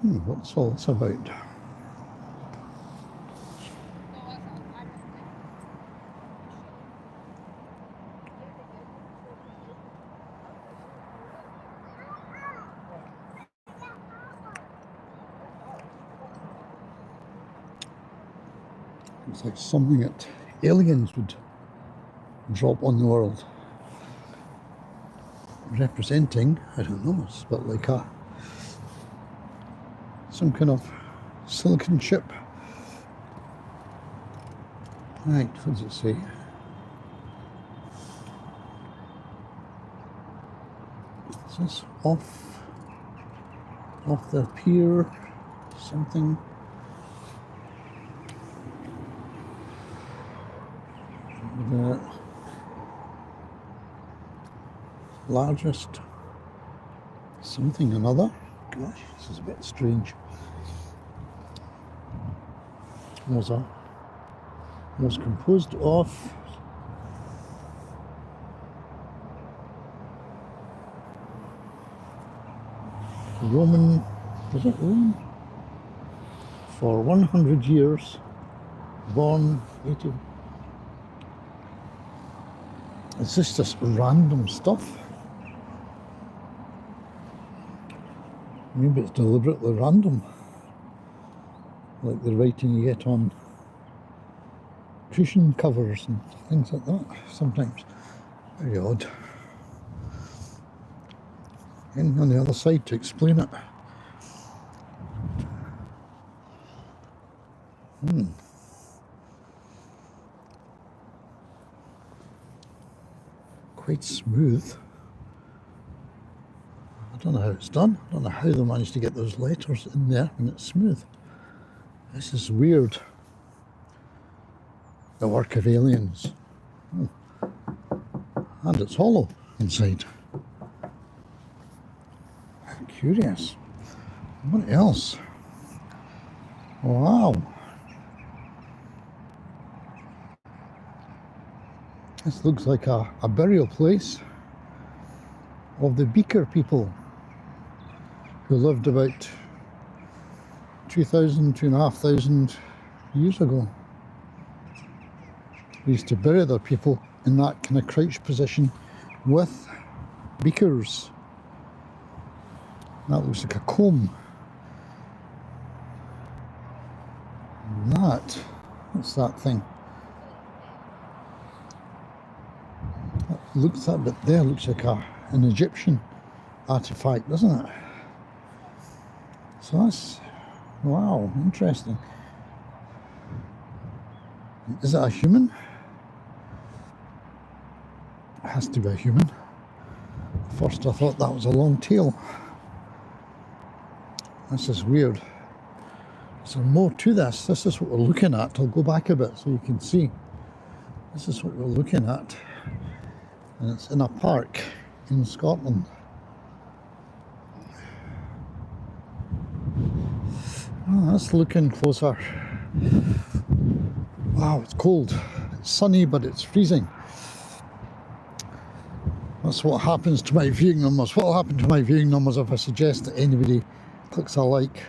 What's all this about? It's like something that aliens would drop on the world. Representing, I don't know, it's a bit like some kind of silicon chip. Right, what does it say? Is this off the pier? Something? The largest something another. Gosh, this is a bit strange. Was composed of Roman, was it Roman? For 100 years, born 80. Is this just random stuff? Maybe it's deliberately random, like the writing you get on cushion covers and things like that sometimes. Very odd. And on the other side to explain it. Quite smooth. I don't know how it's done. I don't know how they managed to get those letters in there when it's smooth. This is weird. The work of aliens. And it's hollow inside. Curious. What else? Wow. This looks like a burial place of the Beaker people who lived about 2,500 years ago. They used to bury their people in that kind of crouched position with beakers. That looks like a comb. And what's that thing? That bit there looks like an Egyptian artifact, doesn't it? So that's, wow, interesting. Is it a human? It has to be a human. First I thought that was a long tail. This is weird. So more to this. This is what we're looking at. I'll go back a bit so you can see. This is what we're looking at. And it's in a park in Scotland. Oh, let's look in closer. Wow, it's cold. It's sunny, but it's freezing. That's what happens to my viewing numbers. What will happen to my viewing numbers if I suggest that anybody clicks a like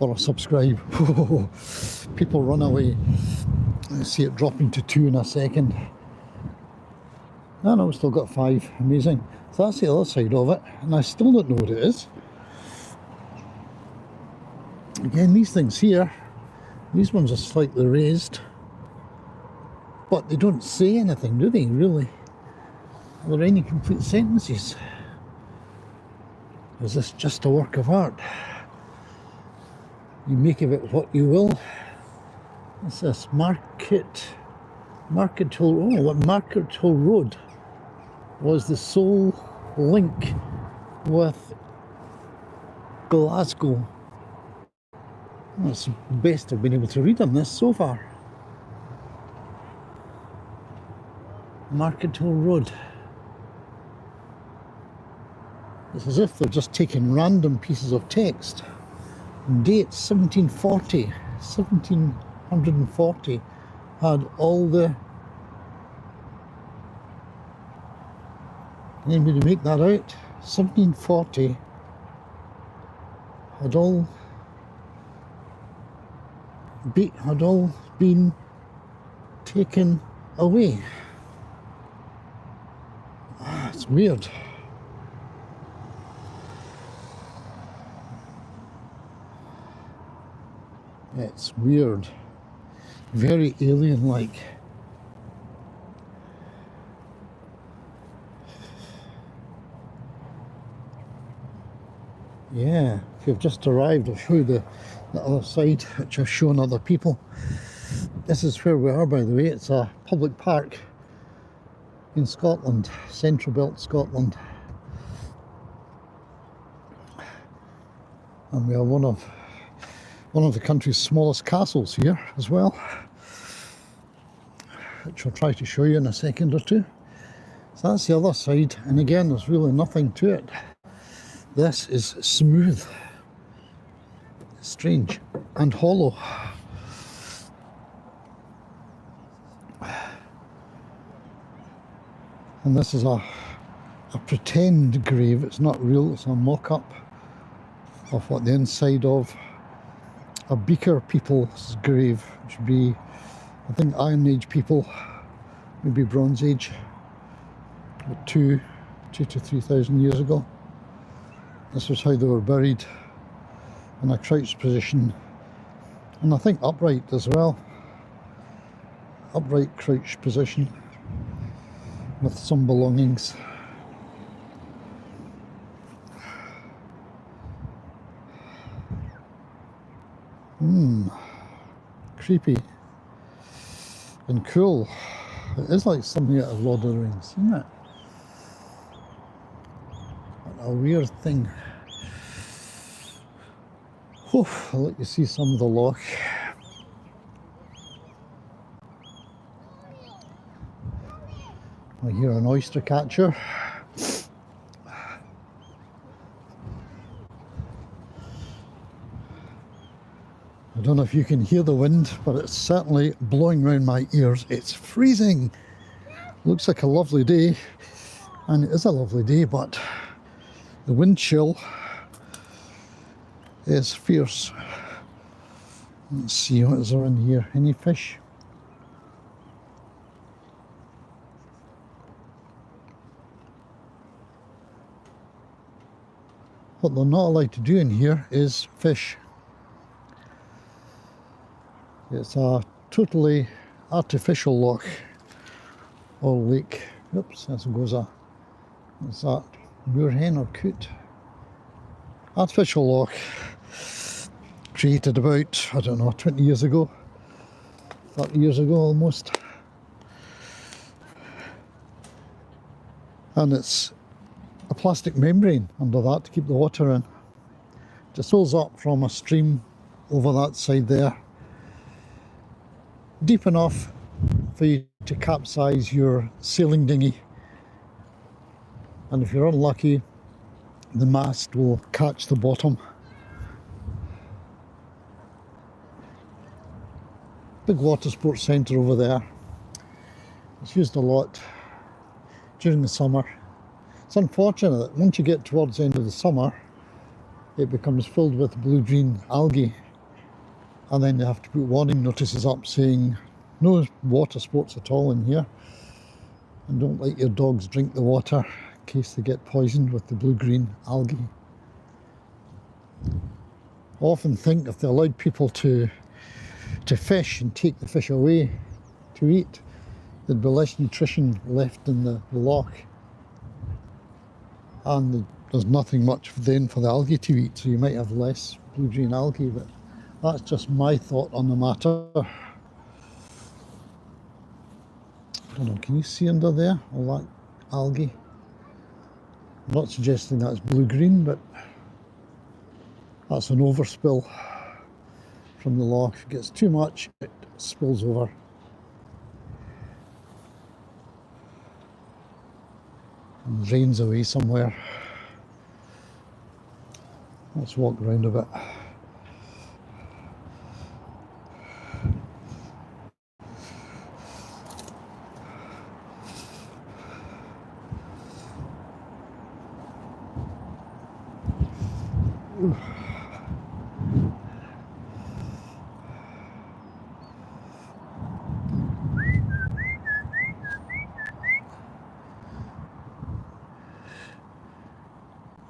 or a subscribe? People run away. I see it dropping to 2 in a second. No, we've still got 5. Amazing. So that's the other side of it, and I still don't know what it is. Again, these things here, these ones are slightly raised, but they don't say anything, do they, really? Are there any complete sentences? Is this just a work of art? You make of it what you will. What's this? Market Hill. Oh, Market Hill Road was the sole link with Glasgow. That's the best I've been able to read on this so far. Market Hill Road. It's as if they're just taking random pieces of text. Dates 1740. 1740 had all the... Anybody make that out? 1740 had all been taken away. It's weird. It's weird. Very alien-like. Yeah, if you've just arrived, I'll show you the other side, which I've shown other people. This is where we are, by the way. It's a public park in Scotland, Central Belt, Scotland. And we are one of the country's smallest castles here as well, which I'll try to show you in a second or two. So that's the other side, and again, there's really nothing to it. This is smooth, strange, and hollow. And this is a pretend grave. It's not real, it's a mock-up of what the inside of a Beaker people's grave, which would be, I think, Iron Age people, maybe Bronze Age, about 2,000 to 3,000 years ago. This was how they were buried, in a crouched position, and I think upright as well. Upright crouched position with some belongings. Creepy and cool. It is like something out of Lord of the Rings, isn't it? What a weird thing. Whew, I'll let you see some of the loch. I hear an oyster catcher. I don't know if you can hear the wind, but it's certainly blowing around my ears. It's freezing. Looks like a lovely day, and it is a lovely day, but the wind chill is fierce. Let's see, what is there in here? Any fish? What they're not allowed to do in here is fish. It's a totally artificial loch or lake. Oops, there goes a, what's that, moorhen or coot? Artificial loch, created about, I don't know, 20 years ago, 30 years ago almost. And it's a plastic membrane under that to keep the water in. Just fills up from a stream over that side there, deep enough for you to capsize your sailing dinghy, and if you're unlucky, the mast will catch the bottom. Big water sports centre over there. It's used a lot during the summer. It's unfortunate that once you get towards the end of the summer, it becomes filled with blue-green algae, and then they have to put warning notices up saying no water sports at all in here, and don't let your dogs drink the water in case they get poisoned with the blue-green algae. I often think if they allowed people to fish and take the fish away to eat, there'd be less nutrition left in the loch, and there's nothing much then for the algae to eat, so you might have less blue-green algae. But that's just my thought on the matter. I don't know, can you see under there all that algae? I'm not suggesting that's blue-green, but that's an overspill from the loch. If it gets too much, it spills over. And drains away somewhere. Let's walk around a bit.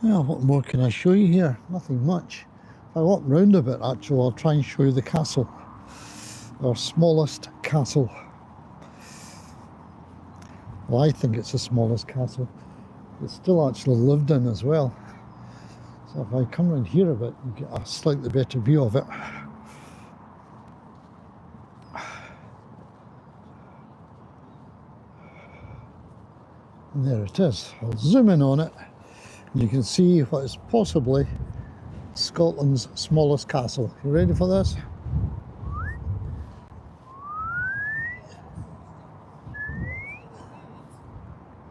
Yeah, what more can I show you here? Nothing much. If I walk round a bit, actually, I'll try and show you the castle. Our smallest castle. Well, I think it's the smallest castle. It's still actually lived in as well. So if I come round here a bit, you get a slightly better view of it. And there it is. I'll zoom in on it. And you can see what is possibly Scotland's smallest castle. You ready for this?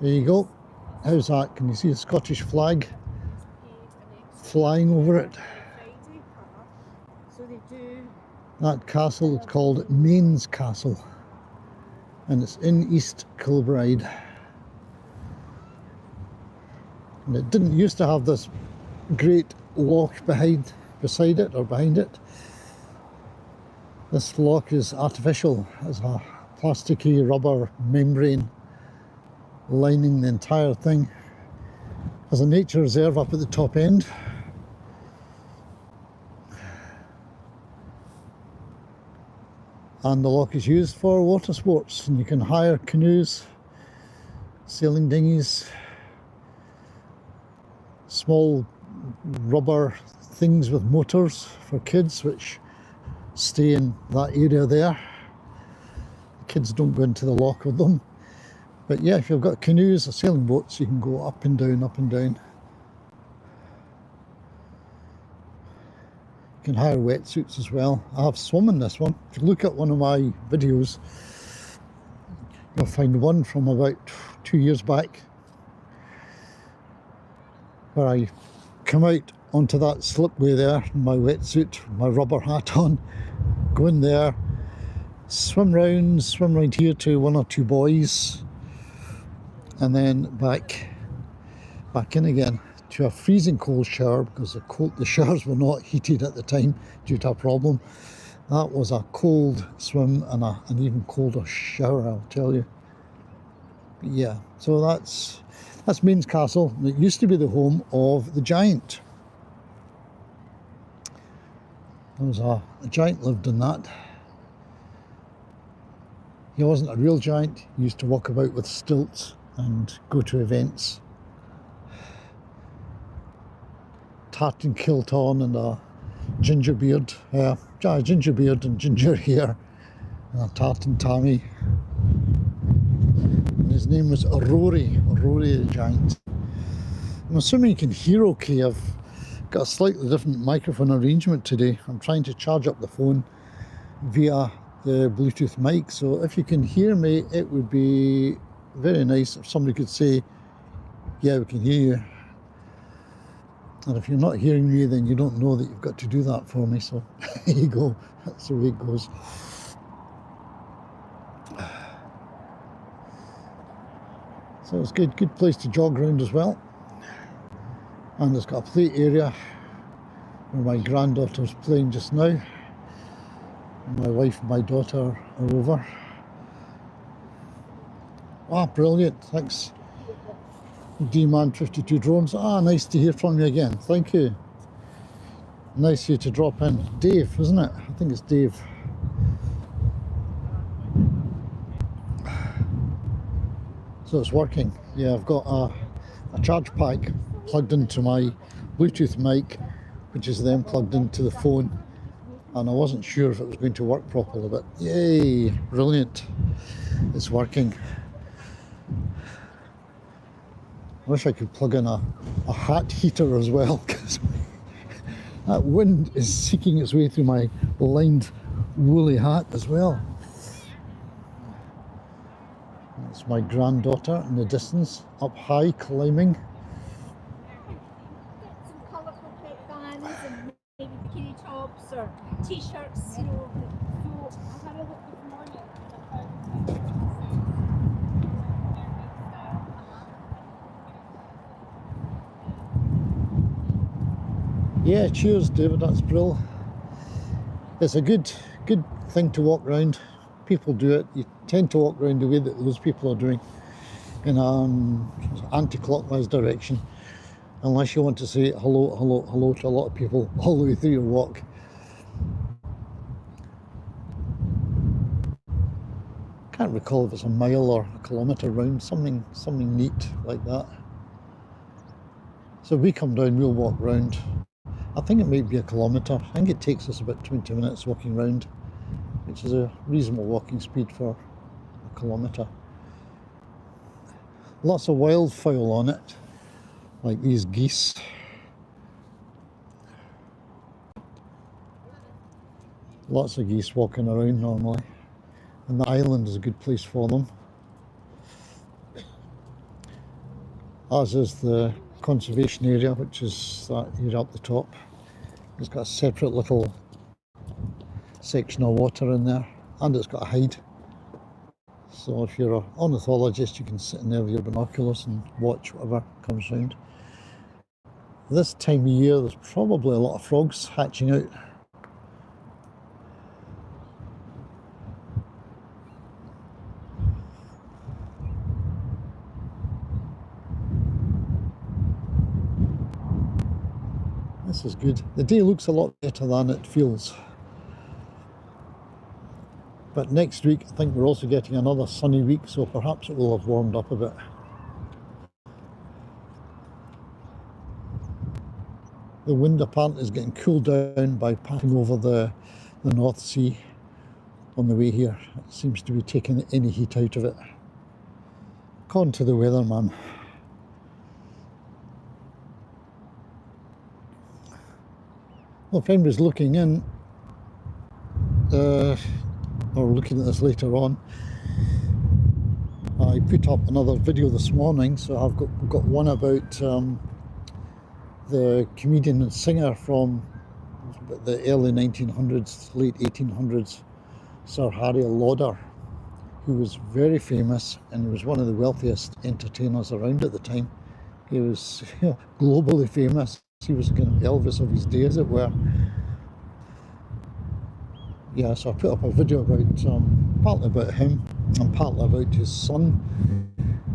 There you go. How's that? Can you see the Scottish flag flying over it? That castle is called Mains Castle, and it's in East Kilbride. And it didn't used to have this great lock beside it. This lock is artificial. It's a plasticky rubber membrane lining the entire thing. There's a nature reserve up at the top end. And the lock is used for water sports, and you can hire canoes, sailing dinghies, small rubber things with motors for kids which stay in that area there. Kids don't go into the lock with them. But yeah, if you've got canoes or sailing boats, you can go up and down, up and down. You can hire wetsuits as well. I have swum in this one. If you look at one of my videos, you'll find one from about 2 years back where I come out onto that slipway there in my wetsuit, my rubber hat on, go in there, swim round here to one or two buoys, and then back in again to a freezing cold shower, because the showers were not heated at the time due to a problem. That was a cold swim and an even colder shower, I'll tell you. But yeah, so that's Mains Castle. It used to be the home of the giant. There was a giant lived in that. He wasn't a real giant. He used to walk about with stilts and go to events. Tartan kilt on and a ginger beard. Ginger beard and ginger hair. And a tartan tammy. And his name was Rory the giant. I'm assuming you can hear okay. I've got a slightly different microphone arrangement today. I'm trying to charge up the phone via the Bluetooth mic, so if you can hear me, it would be very nice if somebody could say, yeah, we can hear you. And if you're not hearing me, then you don't know that you've got to do that for me, so there you go, that's the way it goes. So it's a good place to jog around as well. And it's got a play area where my granddaughter's playing just now. My wife and my daughter are over. Ah, brilliant, thanks. D-Man 52 Drones. Ah, nice to hear from you again, thank you. Nice of you to drop in. Dave, isn't it? I think it's Dave. So it's working. Yeah, I've got a charge pack plugged into my Bluetooth mic, which is then plugged into the phone. And I wasn't sure if it was going to work properly, but yay, brilliant, it's working. I wish I could plug in a hat heater as well, because that wind is seeking its way through my lined woolly hat as well. That's my granddaughter in the distance, up high, climbing. Some colourful headbands and maybe bikini tops or t-shirts, you know. So I had a look this morning. Yeah, cheers, David. That's brilliant. It's a good thing to walk around. People do it. You tend to walk around the way that those people are doing, in an anti-clockwise direction. unless you want to say hello, hello, hello to a lot of people all the way through your walk. Can't recall if it's a mile or a kilometre round, something neat like that. So we come down, we'll walk round. I think it might be a kilometre. I think it takes us about 20 minutes walking round, which is a reasonable walking speed for a kilometre. Lots of wildfowl on it, like these geese. Lots of geese walking around normally, and the island is a good place for them, as is the conservation area, which is that area up the top. It's got a separate little section of water in there, and it's got a hide. So if you're an ornithologist, you can sit in there with your binoculars and watch whatever comes round. This time of year, there's probably a lot of frogs hatching out. This is good. The day looks a lot better than it feels. But next week, I think we're also getting another sunny week, so perhaps it will have warmed up a bit. The wind apparently is getting cooled down by passing over the North Sea on the way here. It seems to be taking any heat out of it, according to the weatherman. Well, if anybody's looking in, or looking at this later on, I put up another video this morning, so I've got one about the comedian and singer from the early 1900s, late 1800s, Sir Harry Lauder, who was very famous, and he was one of the wealthiest entertainers around at the time. He was globally famous. He was kind of Elvis of his day, as it were. Yeah, so I put up a video about partly about him and partly about his son,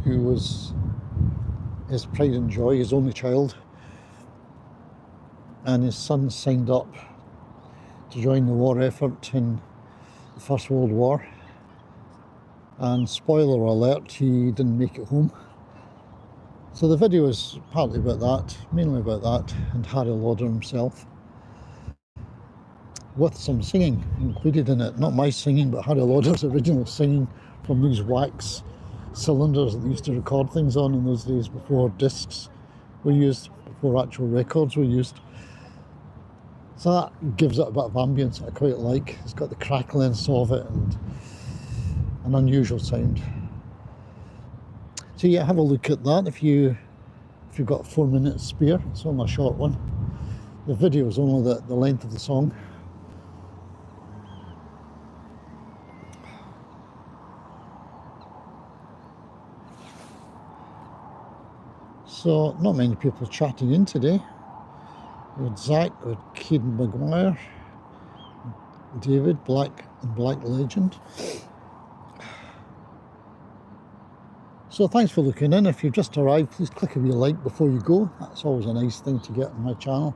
who was his pride and joy, his only child. And his son signed up to join the war effort in the First World War. And spoiler alert, he didn't make it home. So the video is partly about that, mainly about that, and Harry Lauder himself, with some singing included in it. Not my singing, but Harry Lauder's original singing from these wax cylinders that they used to record things on in those days, before discs were used, before actual records were used. So that gives it a bit of ambience I quite like. It's got the crackliness of it and an unusual sound. So yeah, have a look at that if you've got 4 minutes spare. It's only a short one. The video is only the length of the song. So not many people chatting in today. With Zach, with Caden Maguire, David, Black and Black Legend. So thanks for looking in. If you've just arrived, please click a wee like before you go. That's always a nice thing to get on my channel.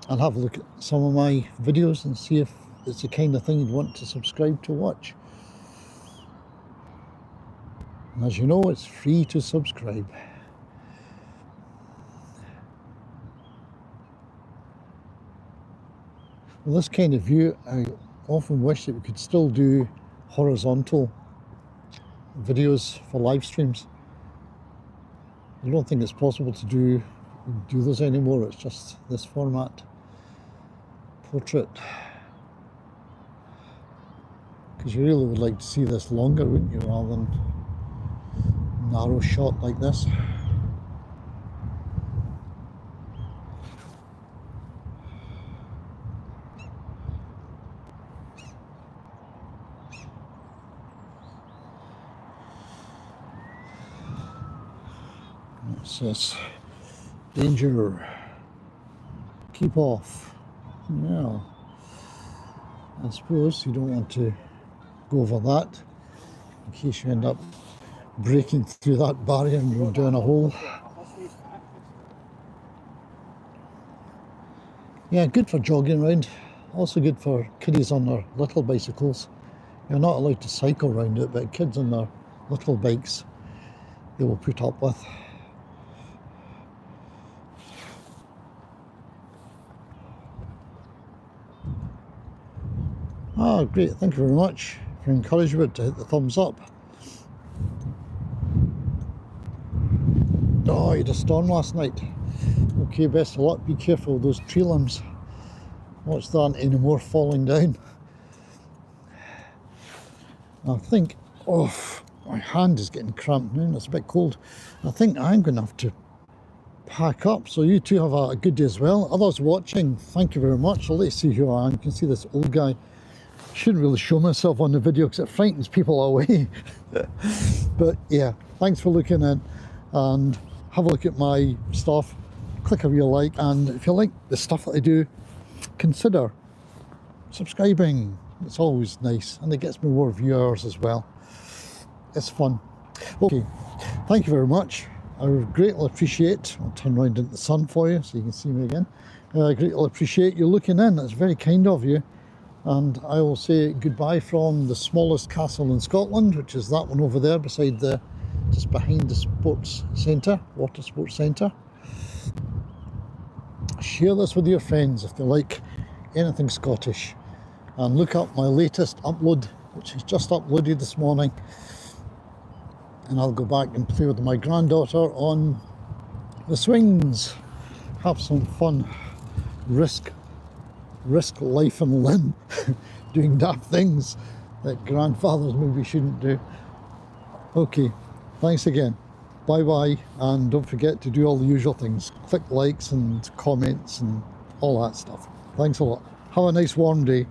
And have a look at some of my videos and see if it's the kind of thing you'd want to subscribe to watch. And as you know, it's free to subscribe. Well, this kind of view, I often wish that we could still do horizontal videos for live streams. I don't think it's possible to do those anymore. It's just this format, portrait. Because you really would like to see this longer, wouldn't you, rather than narrow shot like this. It says, danger, keep off. Well, I suppose you don't want to go over that in case you end up breaking through that barrier and going down a hole. Yeah, good for jogging around. Also good for kiddies on their little bicycles. You're not allowed to cycle around it, but kids on their little bikes, they will put up with. Ah, great, thank you very much for encouragement to hit the thumbs up. Oh, you had a storm last night. Okay, best of luck, be careful of those tree limbs. Watch that any more falling down. I think, oh, my hand is getting cramped now, it's a bit cold. I think I'm going to have to pack up, so you two have a good day as well. Others watching, thank you very much. I'll let you see who I am. You can see this old guy. Shouldn't really show myself on the video because it frightens people away. But yeah, thanks for looking in, and have a look at my stuff. Click a real like, and if you like the stuff that I do, consider subscribing. It's always nice, and it gets me more viewers as well. It's fun. Okay, thank you very much. I would greatly appreciate, I'll turn around into the sun for you so you can see me again. I greatly appreciate you looking in. It's very kind of you. And I will say goodbye from the smallest castle in Scotland, which is that one over there beside the, just behind the sports centre, water sports centre. Share this with your friends if they like anything Scottish. And look up my latest upload, which is just uploaded this morning. And I'll go back and play with my granddaughter on the swings. Have some fun. Risk life and limb doing daft things that grandfathers maybe shouldn't do. Okay, thanks again. Bye bye, and don't forget to do all the usual things. Click likes and comments and all that stuff. Thanks a lot. Have a nice warm day.